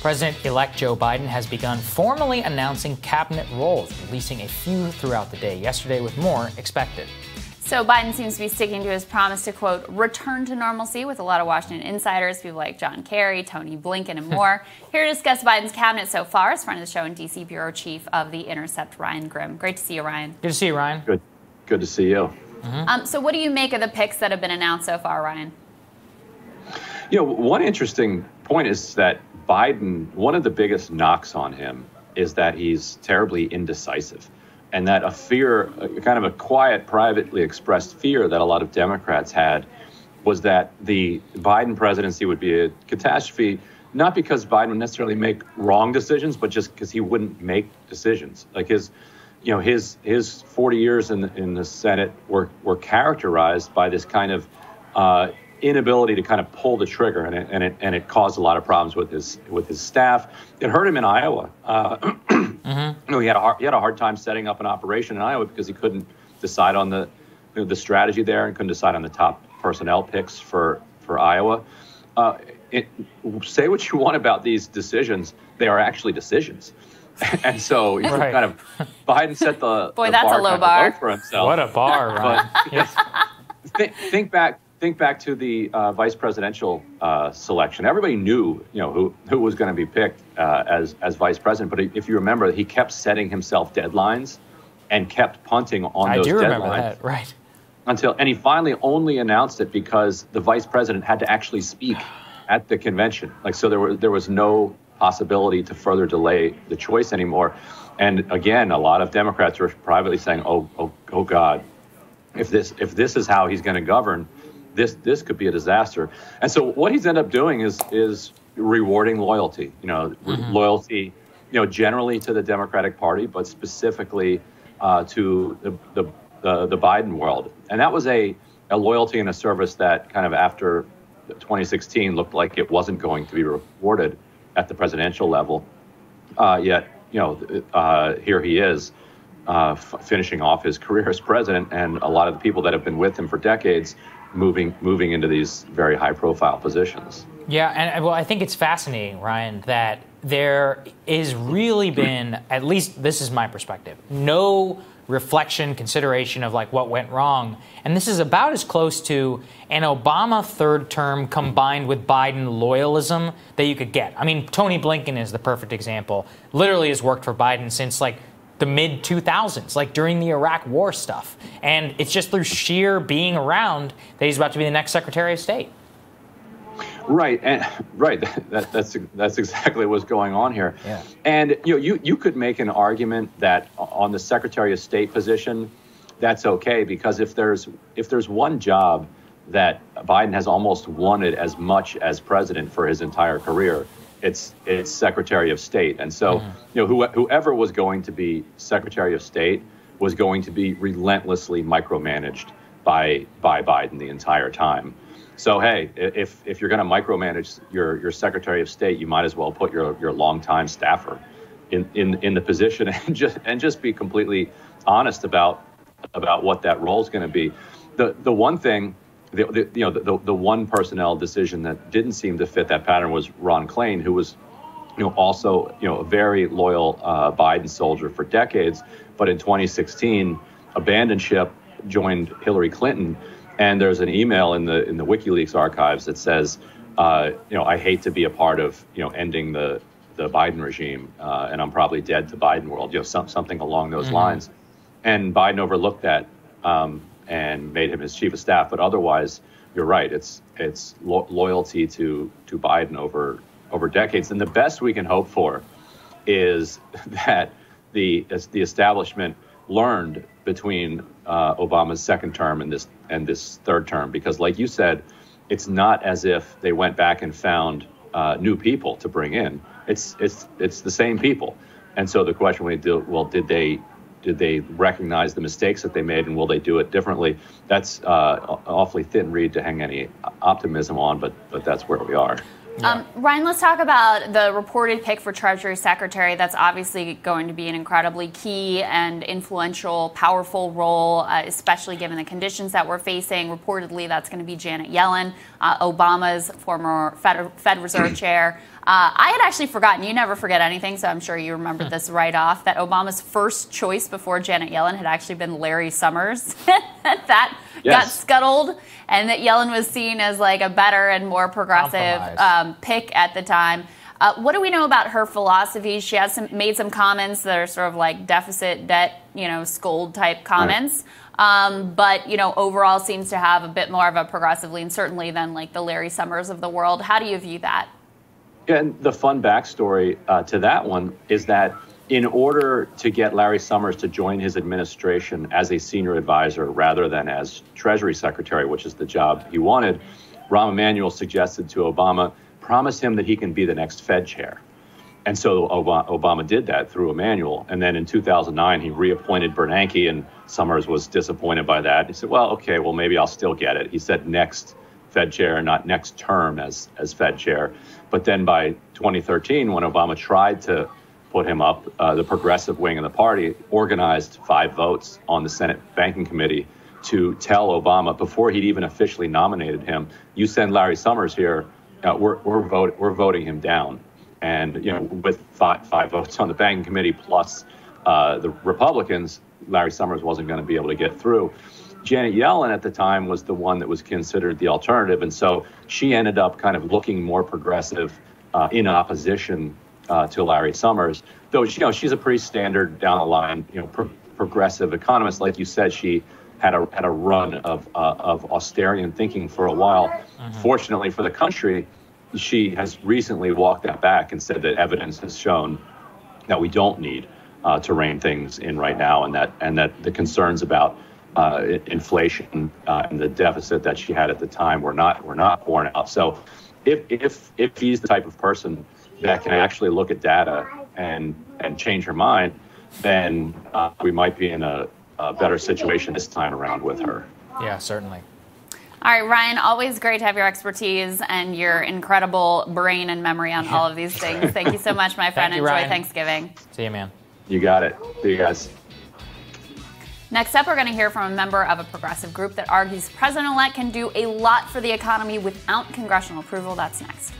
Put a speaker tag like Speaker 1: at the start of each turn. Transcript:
Speaker 1: President-elect Joe Biden has begun formally announcing cabinet roles, releasing a few throughout the day yesterday with more expected.
Speaker 2: So Biden seems to be sticking to his promise to, quote, return to normalcy with a lot of Washington insiders, people like John Kerry, Tony Blinken, and more. Here to discuss Biden's cabinet so far is friend of the show and D.C. Bureau Chief of the Intercept, Ryan Grim. Great to see you, Ryan.
Speaker 1: Good to see you, Ryan.
Speaker 3: Good to see you.
Speaker 2: So what do you make of the picks that have been announced so far, Ryan?
Speaker 3: You know, one interesting point is that Biden, one of the biggest knocks on him is that he's terribly indecisive. And that a fear, kind of a quiet, privately expressed fear that a lot of Democrats had was that the Biden presidency would be a catastrophe, not because Biden would necessarily make wrong decisions, but just because he wouldn't make decisions. Like his 40 years in the Senate were characterized by this kind of inability to kind of pull the trigger, and it caused a lot of problems with his staff. It hurt him in Iowa. You know, he had a hard time setting up an operation in Iowa because he couldn't decide on the strategy there and couldn't decide on the top personnel picks for Iowa. Say what you want about these decisions, they are actually decisions. And so he's kind of Biden set the
Speaker 2: that's
Speaker 3: bar
Speaker 2: a low bar
Speaker 3: for himself.
Speaker 1: What a bar, Ryan. Yes.
Speaker 3: Think back to the vice presidential selection. Everybody knew, who was going to be picked as vice president. But if you remember, he kept setting himself deadlines and kept punting on those deadlines. I do remember
Speaker 1: that, right?
Speaker 3: And he finally only announced it because the vice president had to actually speak at the convention. So there was no possibility to further delay the choice anymore. And again, a lot of Democrats were privately saying, "Oh God, if this is how he's going to govern, this could be a disaster." And so what he's ended up doing is rewarding loyalty. Loyalty, generally to the Democratic Party, but specifically to the Biden world. And that was a loyalty and a service that kind of after 2016 looked like it wasn't going to be rewarded at the presidential level. Yet, here he is finishing off his career as president, and a lot of the people that have been with him for decades moving into these very high-profile positions. Yeah,
Speaker 1: and I think it's fascinating, Ryan, that there is really been, at least this is my perspective, no reflection, consideration of what went wrong. And this is about as close to an Obama third term combined with Biden loyalism that you could get. I mean, Tony Blinken is the perfect example. Literally has worked for Biden since the mid-2000s, during the Iraq War stuff. And it's just through sheer being around that he's about to be the next Secretary of State.
Speaker 3: Right. That's exactly what's going on here. Yeah. And you could make an argument that on the Secretary of State position, that's okay, because if there's one job that Biden has almost wanted as much as president for his entire career, it's Secretary of State. And so, whoever was going to be Secretary of State was going to be relentlessly micromanaged by Biden the entire time. So, hey, if you're going to micromanage your Secretary of State, you might as well put your longtime staffer in the position and just be completely honest about what that role is going to be. The one thing, the one personnel decision that didn't seem to fit that pattern was Ron Klain, who was also a very loyal Biden soldier for decades, but in 2016 abandoned ship, joined Hillary Clinton. And there's an email in the WikiLeaks archives that says, I hate to be a part of, ending the Biden regime, and I'm probably dead to Biden world, something along those lines. And Biden overlooked that and made him his chief of staff. But otherwise, you're right. It's loyalty to Biden over decades. And the best we can hope for is that the establishment learned between Obama's second term and this third term, because like you said, it's not as if they went back and found new people to bring in. It's the same people. And so the question we do, well, did they recognize the mistakes that they made, and will they do it differently? That's awfully thin reed to hang any optimism on, but that's where we are.
Speaker 1: Yeah.
Speaker 2: Ryan, let's talk about the reported pick for Treasury Secretary. That's obviously going to be an incredibly key and influential, powerful role, especially given the conditions that we're facing. Reportedly, that's going to be Janet Yellen, Obama's former Fed Reserve Chair. I had actually forgotten, you never forget anything, so I'm sure you remembered this right off, that Obama's first choice before Janet Yellen had actually been Larry Summers. That got scuttled, and that Yellen was seen as like a better and more progressive pick at the time. What do we know about her philosophy? She has made some comments that are sort of like deficit, debt, scold type comments. Right. But, overall seems to have a bit more of a progressive lean, certainly than like the Larry Summers of the world. How do you view that?
Speaker 3: Yeah, and the fun backstory to that one is that in order to get Larry Summers to join his administration as a senior advisor rather than as Treasury Secretary, which is the job he wanted, Rahm Emanuel suggested to Obama, promise him that he can be the next Fed chair. And so Obama did that through Emanuel. And then in 2009, he reappointed Bernanke, and Summers was disappointed by that. He said, well, okay, well, maybe I'll still get it. He said next Fed chair, not next term as Fed chair. But then by 2013, when Obama tried to put him up, the progressive wing of the party organized 5 votes on the Senate Banking Committee to tell Obama, before he'd even officially nominated him, you send Larry Summers here, we're voting him down. And with five votes on the Banking Committee plus the Republicans, Larry Summers wasn't going to be able to get through. Janet Yellen at the time was the one that was considered the alternative, and so she ended up kind of looking more progressive in opposition to Larry Summers. Though she's a pretty standard down the line progressive economist, like you said. She had a run of austerian thinking for a while. Mm-hmm. Fortunately for the country, she has recently walked that back and said that evidence has shown that we don't need to rein things in right now, and that the concerns about inflation and the deficit that she had at the time were not borne out. So if he's the type of person that can actually look at data and change her mind, then we might be in a better situation this time around with her.
Speaker 1: Yeah, certainly.
Speaker 2: All right, Ryan, always great to have your expertise and your incredible brain and memory on all of these things. Thank you so much, my friend.
Speaker 1: Thank you,
Speaker 2: Enjoy
Speaker 1: Ryan.
Speaker 2: Thanksgiving.
Speaker 1: See you, man.
Speaker 3: You got it. See you guys.
Speaker 2: Next up, we're going to hear from a member of a progressive group that argues the president-elect can do a lot for the economy without congressional approval. That's next.